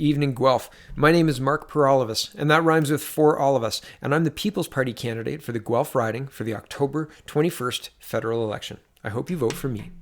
evening, Guelph. My name is Mark Peralivas, and that rhymes with for all of us, and I'm the People's Party candidate for the Guelph riding for the October 21st federal election. I hope you vote for me.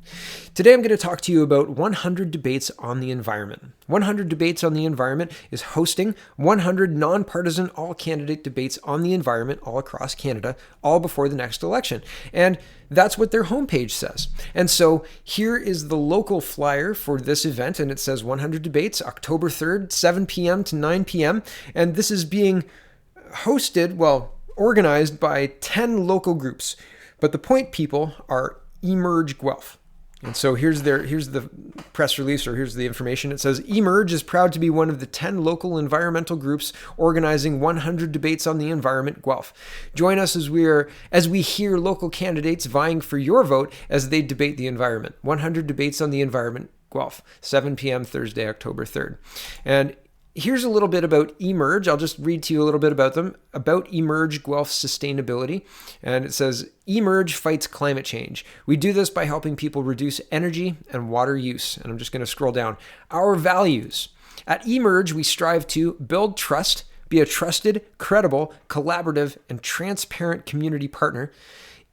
Today I'm going to talk to you about 100 Debates on the Environment. 100 Debates on the Environment is hosting 100 nonpartisan all-candidate debates on the environment all across Canada, all before the next election. And that's what their homepage says. And so here is the local flyer for this event, and it says 100 Debates, October 3rd, 7 p.m. to 9 p.m. And this is being organized by 10 local groups. But the point, people, are eMERGE Guelph. And so here's the press release, or here's the information. It says, eMERGE is proud to be one of the 10 local environmental groups organizing 100 Debates on the Environment Guelph. Join us as we hear local candidates vying for your vote as they debate the environment. 100 Debates on the Environment Guelph, 7 p.m. Thursday, October 3rd. And here's a little bit about eMERGE. I'll just read to you a little bit about them, about eMERGE Guelph sustainability. And it says, eMERGE fights climate change. We do this by helping people reduce energy and water use. And I'm just going to scroll down. Our values. At eMERGE, we strive to build trust, be a trusted, credible, collaborative, and transparent community partner,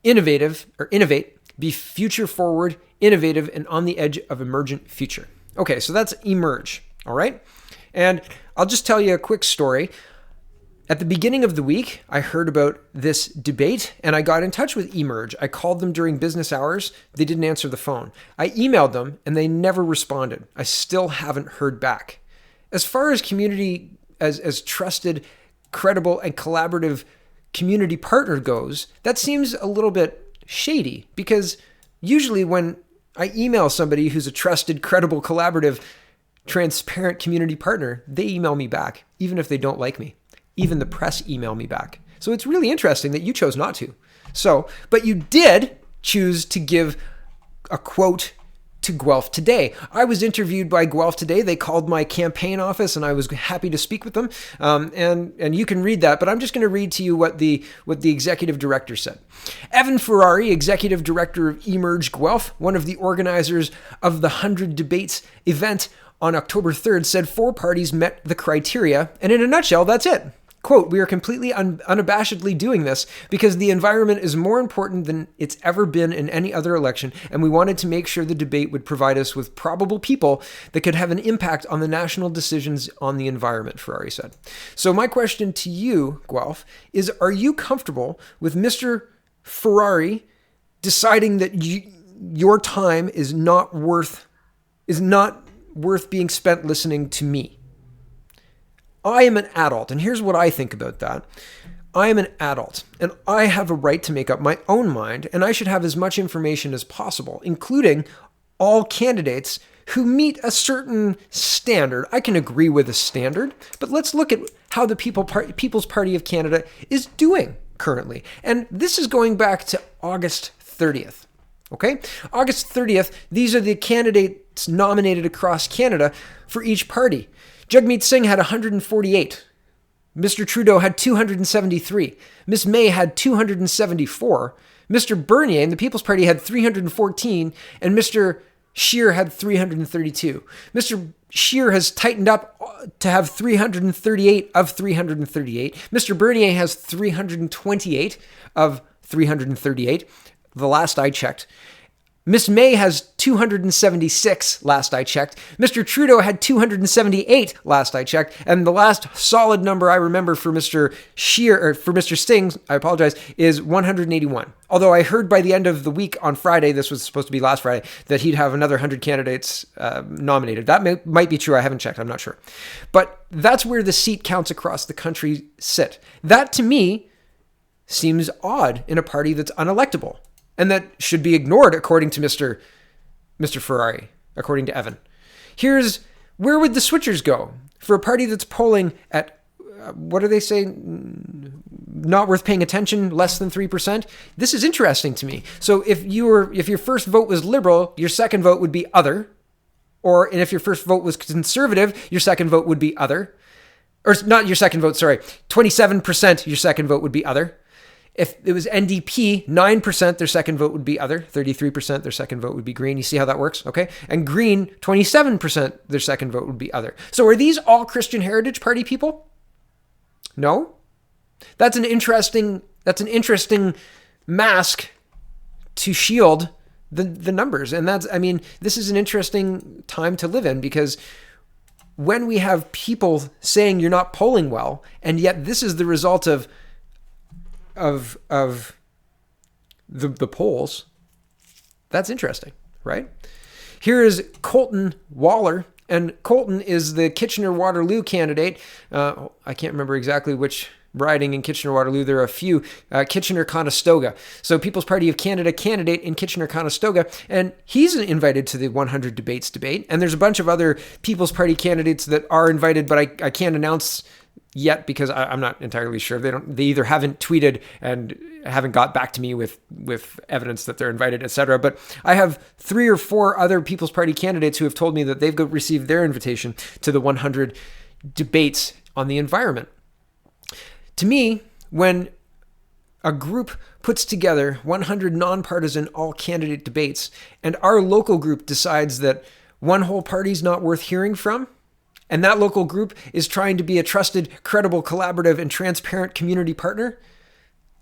innovate, be future forward, innovative, and on the edge of emergent future. Okay, so that's eMERGE. All right. And I'll just tell you a quick story. At the beginning of the week, I heard about this debate and I got in touch with eMERGE. I called them during business hours. They didn't answer the phone. I emailed them and they never responded. I still haven't heard back. As far as community, as trusted, credible, and collaborative community partner goes, that seems a little bit shady, because usually when I email somebody who's a trusted, credible, collaborative, transparent community partner, they email me back, even if they don't like me. Even the press email me back. So it's really interesting that you chose not to. But you did choose to give a quote to Guelph Today. I was interviewed by Guelph Today. They called my campaign office and I was happy to speak with them. And you can read that, but I'm just going to read to you what the executive director said. Evan Ferrari, executive director of eMERGE Guelph, one of the organizers of the 100 Debates event on October 3rd, said 4 parties met the criteria, and in a nutshell, that's it. Quote, we are completely unabashedly doing this because the environment is more important than it's ever been in any other election, and we wanted to make sure the debate would provide us with probable people that could have an impact on the national decisions on the environment, Ferrari said. So my question to you, Guelph, is are you comfortable with Mr. Ferrari deciding that your time is not worth being spent listening to me? I am an adult, and here's what I think about that. I am an adult, and I have a right to make up my own mind, and I should have as much information as possible, including all candidates who meet a certain standard. I can agree with a standard, but let's look at how the People's Party of Canada is doing currently. And this is going back to August 30th. Okay? August 30th, these are the candidates nominated across Canada for each party. Jagmeet Singh had 148. Mr. Trudeau had 273. Miss May had 274. Mr. Bernier in the People's Party had 314. And Mr. Scheer had 332. Mr. Scheer has tightened up to have 338 of 338. Mr. Bernier has 328 of 338. The last I checked. Miss May has 276 last I checked. Mr. Trudeau had 278 last I checked. And the last solid number I remember for Mr. Scheer, or for Mr. Singh, I apologize, is 181. Although I heard by the end of the week on Friday, this was supposed to be last Friday, that he'd have another 100 candidates nominated. That might be true. I haven't checked. I'm not sure. But that's where the seat counts across the country sit. That to me seems odd in a party that's unelectable. And that should be ignored, according to Mr. Ferrari, according to Evan. Where would the switchers go for a party that's polling at, what do they say, not worth paying attention, less than 3%? This is interesting to me. So if your first vote was Liberal, your second vote would be other. And if your first vote was Conservative, your second vote would be other. Or not your second vote, sorry. 27%, your second vote would be other. If it was NDP, 9%, their second vote would be other. 33%, their second vote would be green. You see how that works? Okay. And green, 27%, their second vote would be other. So are these all Christian Heritage Party people? No. That's an interesting mask to shield the numbers. And this is an interesting time to live in, because when we have people saying you're not polling well, and yet this is the result of the polls, that's interesting, right? Here is Colton Waller, and Colton is the Kitchener-Waterloo candidate. I can't remember exactly which riding in Kitchener-Waterloo. There are a few. Kitchener-Conestoga. So People's Party of Canada candidate in Kitchener-Conestoga, and he's invited to the 100 Debates debate. And there's a bunch of other People's Party candidates that are invited, but I can't announce yet because I'm not entirely sure. They either haven't tweeted and haven't got back to me with evidence that they're invited, etc. But I have 3 or 4 other People's Party candidates who have told me that they've received their invitation to the 100 debates on the environment. To me, when a group puts together 100 nonpartisan all-candidate debates, and our local group decides that one whole party's not worth hearing from, and that local group is trying to be a trusted, credible, collaborative, and transparent community partner,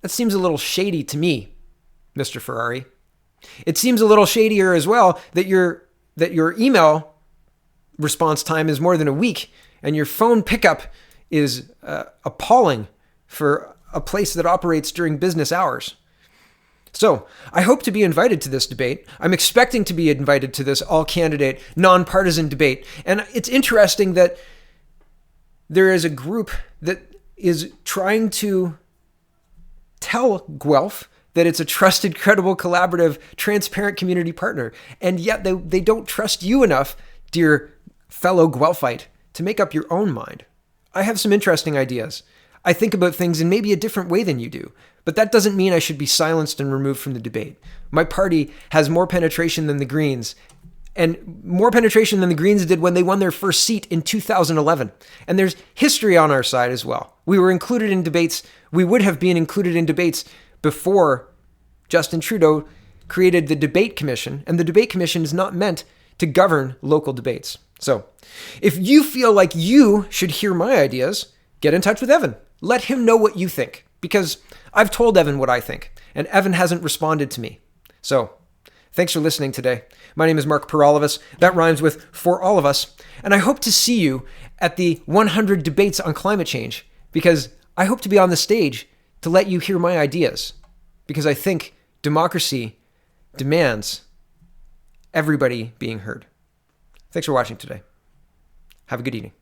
that seems a little shady to me, Mr. Ferrari. It seems a little shadier as well that your email response time is more than a week, and your phone pickup is appalling for a place that operates during business hours. So I hope to be invited to this debate. I'm expecting to be invited to this all-candidate, nonpartisan debate. And it's interesting that there is a group that is trying to tell Guelph that it's a trusted, credible, collaborative, transparent community partner. And yet they don't trust you enough, dear fellow Guelphite, to make up your own mind. I have some interesting ideas. I think about things in maybe a different way than you do, but that doesn't mean I should be silenced and removed from the debate. My party has more penetration than the Greens, and more penetration than the Greens did when they won their first seat in 2011. And there's history on our side as well. We were included in debates. We would have been included in debates before Justin Trudeau created the Debate Commission, and the Debate Commission is not meant to govern local debates. So if you feel like you should hear my ideas, get in touch with Evan. Let him know what you think, because I've told Evan what I think, and Evan hasn't responded to me. So thanks for listening today. My name is Mark Peralivas. That rhymes with For All of Us. And I hope to see you at the 100 debates on climate change, because I hope to be on the stage to let you hear my ideas, because I think democracy demands everybody being heard. Thanks for watching today. Have a good evening.